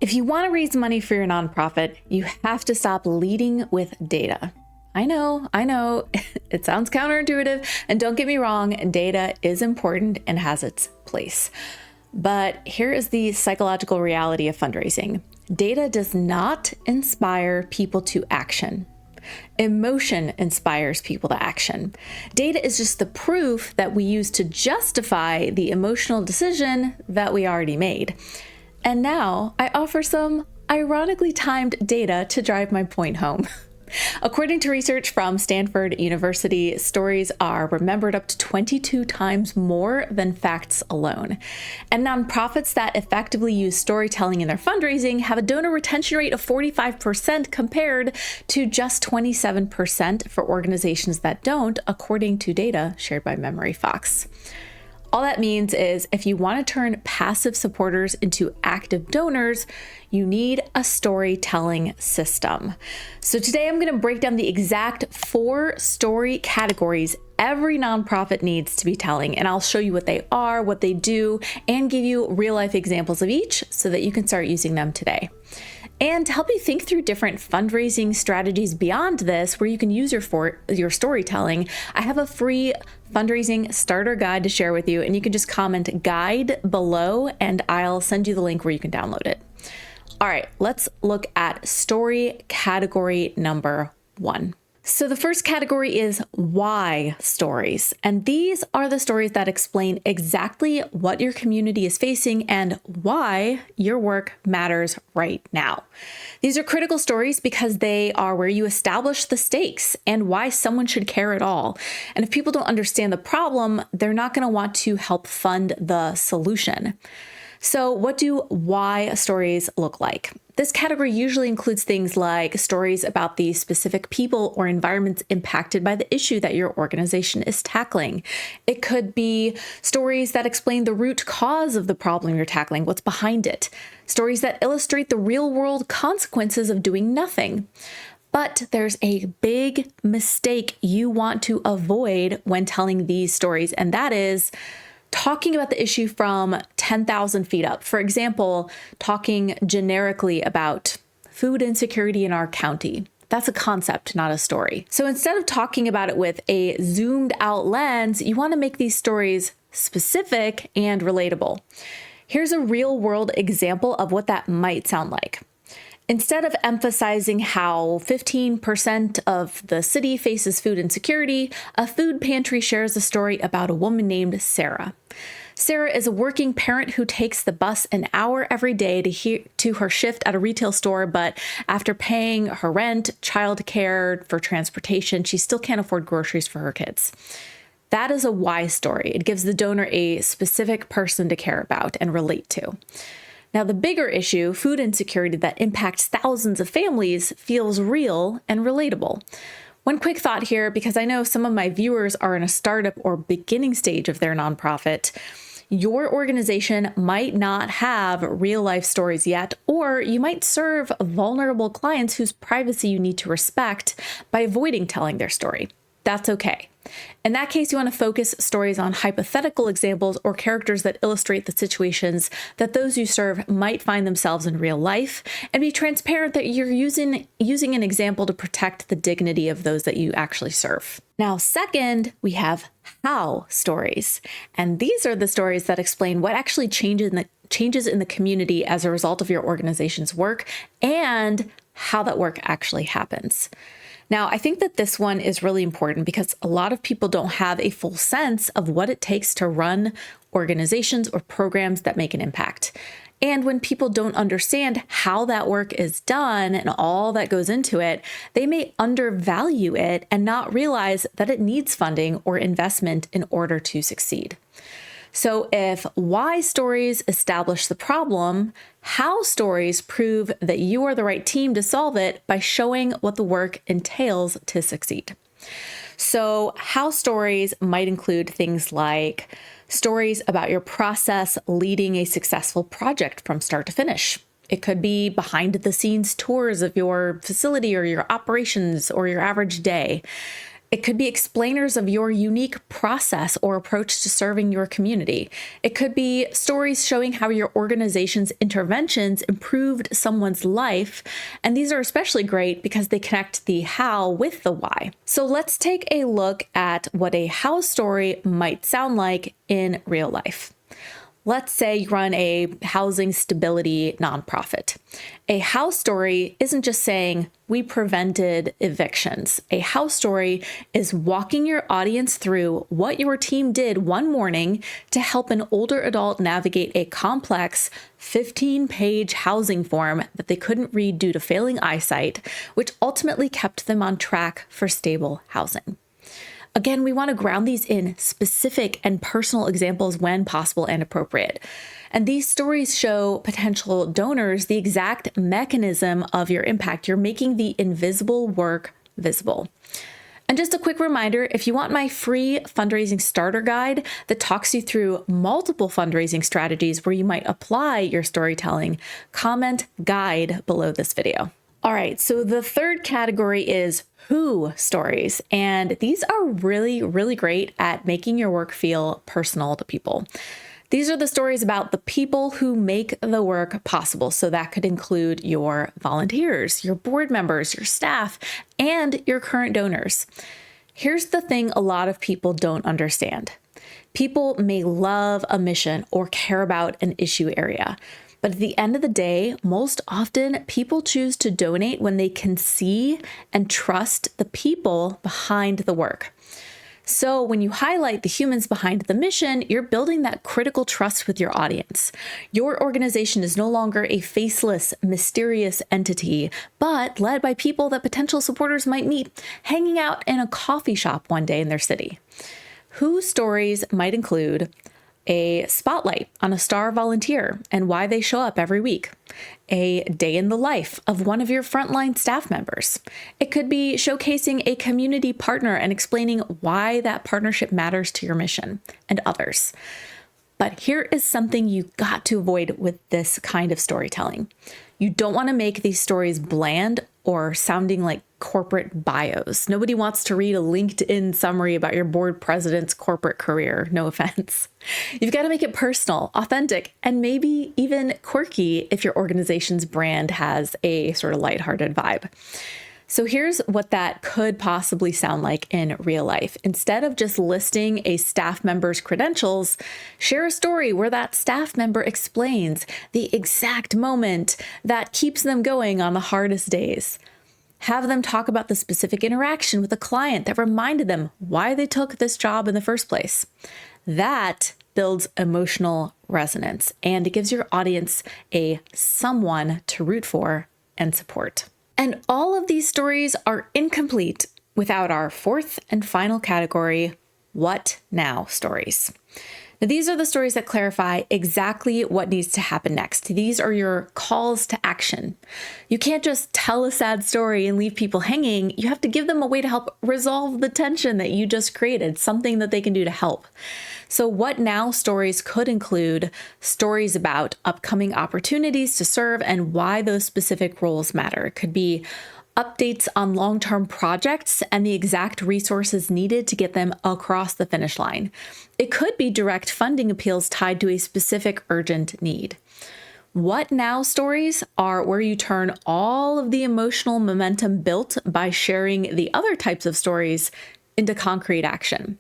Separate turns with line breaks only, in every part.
If you want to raise money for your nonprofit, you have to stop leading with data. I know, it sounds counterintuitive, and don't get me wrong, data is important and has its place. But here is the psychological reality of fundraising. Data does not inspire people to action. Emotion inspires people to action. Data is just the proof that we use to justify the emotional decision that we already made. And now I offer some ironically timed data to drive my point home. According to research from Stanford University, stories are remembered up to 22 times more than facts alone. And nonprofits that effectively use storytelling in their fundraising have a donor retention rate of 45% compared to just 27% for organizations that don't, according to data shared by Memory Fox. All that means is if you want to turn passive supporters into active donors, you need a storytelling system. So today I'm going to break down the exact 4 story categories every nonprofit needs to be telling, and I'll show you what they are, what they do, and give you real life examples of each so that you can start using them today. And to help you think through different fundraising strategies beyond this, where you can use your storytelling, I have a free fundraising starter guide to share with you, and you can just comment guide below and I'll send you the link where you can download it. All right, let's look at story category number 1. So the first category is why stories. And these are the stories that explain exactly what your community is facing and why your work matters right now. These are critical stories because they are where you establish the stakes and why someone should care at all. And if people don't understand the problem, they're not going to want to help fund the solution. So what do why stories look like? This category usually includes things like stories about the specific people or environments impacted by the issue that your organization is tackling. It could be stories that explain the root cause of the problem you're tackling, what's behind it. Stories that illustrate the real-world consequences of doing nothing. But there's a big mistake you want to avoid when telling these stories, and that is talking about the issue from 10,000 feet up. For example, talking generically about food insecurity in our county. That's a concept, not a story. So instead of talking about it with a zoomed out lens, you want to make these stories specific and relatable. Here's a real world example of what that might sound like. Instead of emphasizing how 15% of the city faces food insecurity, a food pantry shares a story about a woman named Sarah. Sarah is a working parent who takes the bus an hour every day to her shift at a retail store, but after paying her rent, childcare, for transportation, she still can't afford groceries for her kids. That is a why story. It gives the donor a specific person to care about and relate to. Now, the bigger issue, food insecurity that impacts thousands of families, feels real and relatable. One quick thought here, because I know some of my viewers are in a startup or beginning stage of their nonprofit. Your organization might not have real life stories yet, or you might serve vulnerable clients whose privacy you need to respect by avoiding telling their story. That's okay. In that case, you want to focus stories on hypothetical examples or characters that illustrate the situations that those you serve might find themselves in real life, and be transparent that you're using an example to protect the dignity of those that you actually serve. Now, second, we have how stories. And these are the stories that explain what actually changes in the community as a result of your organization's work and how that work actually happens. Now, I think that this one is really important because a lot of people don't have a full sense of what it takes to run organizations or programs that make an impact. And when people don't understand how that work is done and all that goes into it, they may undervalue it and not realize that it needs funding or investment in order to succeed. So if why stories establish the problem, how stories prove that you are the right team to solve it by showing what the work entails to succeed. So how stories might include things like stories about your process leading a successful project from start to finish. It could be behind the scenes tours of your facility or your operations or your average day. It could be explainers of your unique process or approach to serving your community. It could be stories showing how your organization's interventions improved someone's life. And these are especially great because they connect the how with the why. So let's take a look at what a how story might sound like in real life. Let's say you run a housing stability nonprofit. A how story isn't just saying, we prevented evictions. A how story is walking your audience through what your team did one morning to help an older adult navigate a complex 15-page housing form that they couldn't read due to failing eyesight, which ultimately kept them on track for stable housing. Again, we want to ground these in specific and personal examples when possible and appropriate. And these stories show potential donors the exact mechanism of your impact. You're making the invisible work visible. And just a quick reminder, if you want my free fundraising starter guide that talks you through multiple fundraising strategies where you might apply your storytelling, comment guide below this video. All right, so the third category is who stories. And these are really, really great at making your work feel personal to people. These are the stories about the people who make the work possible. So that could include your volunteers, your board members, your staff, and your current donors. Here's the thing a lot of people don't understand. People may love a mission or care about an issue area. But at the end of the day, most often people choose to donate when they can see and trust the people behind the work. So when you highlight the humans behind the mission, you're building that critical trust with your audience. Your organization is no longer a faceless, mysterious entity, but led by people that potential supporters might meet hanging out in a coffee shop one day in their city. Who stories might include a spotlight on a star volunteer and why they show up every week, a day in the life of one of your frontline staff members. It could be showcasing a community partner and explaining why that partnership matters to your mission, and others. But here is something you got to avoid with this kind of storytelling. You don't want to make these stories bland or sounding like corporate bios. Nobody wants to read a LinkedIn summary about your board president's corporate career. No offense. You've got to make it personal, authentic, and maybe even quirky if your organization's brand has a sort of lighthearted vibe. So here's what that could possibly sound like in real life. Instead of just listing a staff member's credentials, share a story where that staff member explains the exact moment that keeps them going on the hardest days. Have them talk about the specific interaction with a client that reminded them why they took this job in the first place. That builds emotional resonance, and it gives your audience a someone to root for and support. And all of these stories are incomplete without our fourth and final category, what now stories. Now, these are the stories that clarify exactly what needs to happen next. These are your calls to action. You can't just tell a sad story and leave people hanging. You have to give them a way to help resolve the tension that you just created, something that they can do to help. So what now stories could include stories about upcoming opportunities to serve and why those specific roles matter. It could be updates on long-term projects and the exact resources needed to get them across the finish line. It could be direct funding appeals tied to a specific urgent need. What now stories are where you turn all of the emotional momentum built by sharing the other types of stories into concrete action.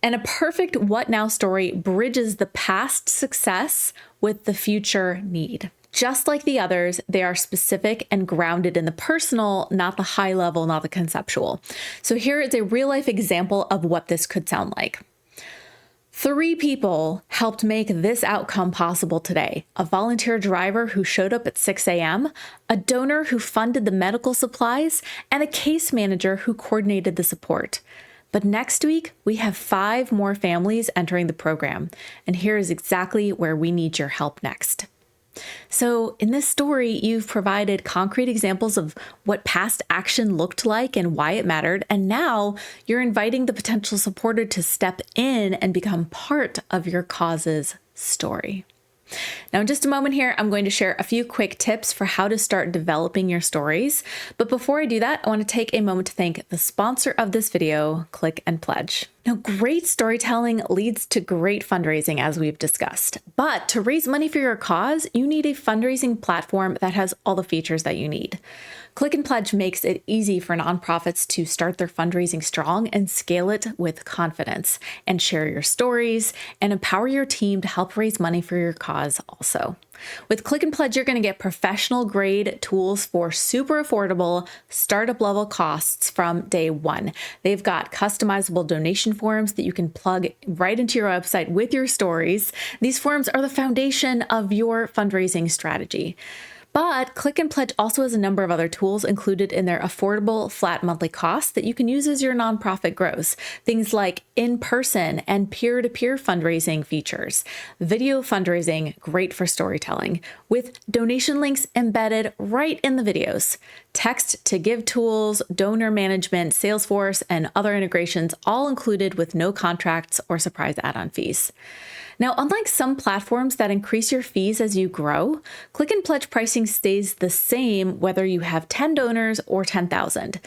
And a perfect what now story bridges the past success with the future need. Just like the others, they are specific and grounded in the personal, not the high level, not the conceptual. So here is a real life example of what this could sound like. 3 people helped make this outcome possible today. A volunteer driver who showed up at 6 a.m., a donor who funded the medical supplies, and a case manager who coordinated the support. But next week, we have 5 more families entering the program. And here is exactly where we need your help next. So in this story, you've provided concrete examples of what past action looked like and why it mattered. And now you're inviting the potential supporter to step in and become part of your cause's story. Now, in just a moment here, I'm going to share a few quick tips for how to start developing your stories. But before I do that, I want to take a moment to thank the sponsor of this video, Click and Pledge. Now, great storytelling leads to great fundraising, as we've discussed. But to raise money for your cause, you need a fundraising platform that has all the features that you need. Click and Pledge makes it easy for nonprofits to start their fundraising strong and scale it with confidence, and share your stories and empower your team to help raise money for your cause also. With Click and Pledge, you're going to get professional grade tools for super affordable startup level costs from day one. They've got customizable donation forms that you can plug right into your website with your stories. These forms are the foundation of your fundraising strategy. But Click and Pledge also has a number of other tools included in their affordable flat monthly costs that you can use as your nonprofit grows. Things like in-person and peer-to-peer fundraising features, video fundraising, great for storytelling, with donation links embedded right in the videos, text to give tools, donor management, Salesforce, and other integrations, all included with no contracts or surprise add-on fees. Now, unlike some platforms that increase your fees as you grow, Click and Pledge pricing stays the same whether you have 10 donors or 10,000.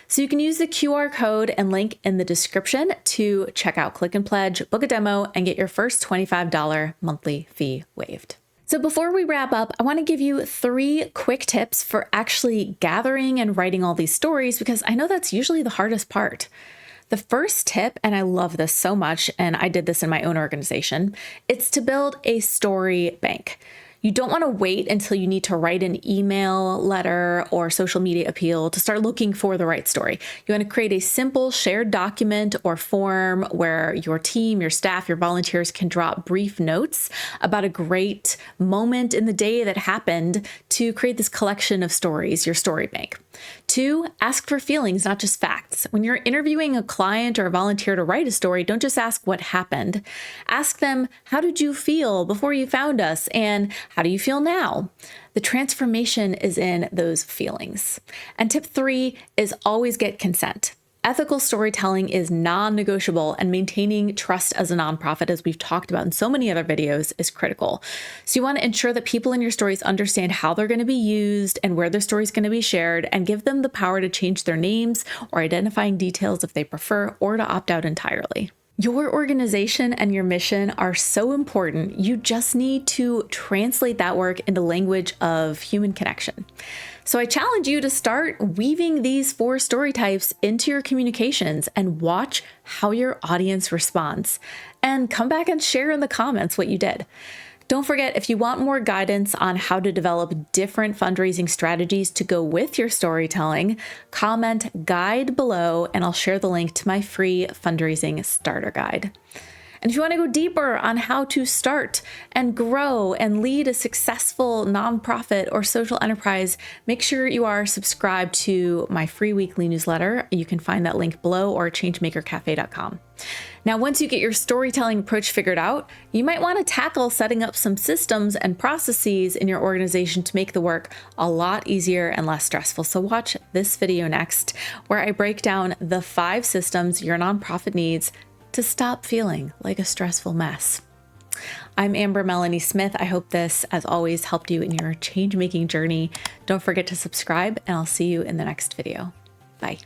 So you can use the QR code and link in the description to check out Click and Pledge, book a demo, and get your first $25 monthly fee waived. So before we wrap up, I want to give you 3 quick tips for actually gathering and writing all these stories, because I know that's usually the hardest part. The first tip, and I love this so much, and I did this in my own organization, it's to build a story bank. You don't want to wait until you need to write an email, letter, or social media appeal to start looking for the right story. You want to create a simple shared document or form where your team, your staff, your volunteers can drop brief notes about a great moment in the day that happened to create this collection of stories, your story bank. 2, ask for feelings, not just facts. When you're interviewing a client or a volunteer to write a story, don't just ask what happened. Ask them, how did you feel before you found us? And how do you feel now? The transformation is in those feelings. And tip 3 is always get consent. Ethical storytelling is non-negotiable, and maintaining trust as a nonprofit, as we've talked about in so many other videos, is critical. So you want to ensure that people in your stories understand how they're going to be used and where their story is going to be shared, and give them the power to change their names or identifying details if they prefer, or to opt out entirely. Your organization and your mission are so important. You just need to translate that work into language of human connection. So I challenge you to start weaving these 4 story types into your communications and watch how your audience responds. And come back and share in the comments what you did. Don't forget, if you want more guidance on how to develop different fundraising strategies to go with your storytelling, comment guide below and I'll share the link to my free fundraising starter guide. And if you want to go deeper on how to start and grow and lead a successful nonprofit or social enterprise, make sure you are subscribed to my free weekly newsletter. You can find that link below, or changemakercafe.com. Now, once you get your storytelling approach figured out, you might want to tackle setting up some systems and processes in your organization to make the work a lot easier and less stressful. So watch this video next, where I break down the 5 systems your nonprofit needs to stop feeling like a stressful mess. I'm Amber Melanie Smith. I hope this, as always, helped you in your change-making journey. Don't forget to subscribe, and I'll see you in the next video. Bye.